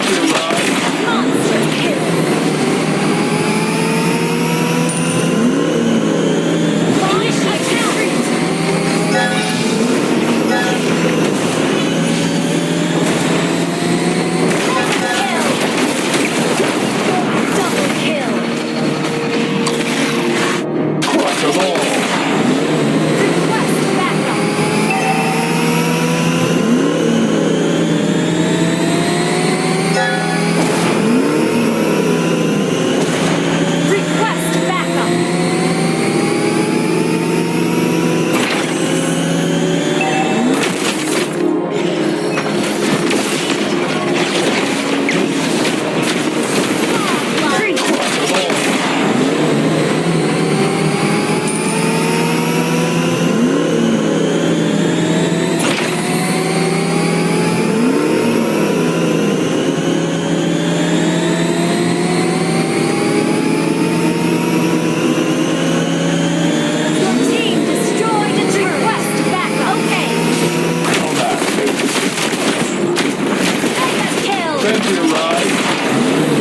Monster kill. Launch attack. Double kill. Crush 'em all. Request backup. Request backup. Three. Your team destroyed a turret. Request backup. Okay. Combat. Mega kill. Thank you, Ride.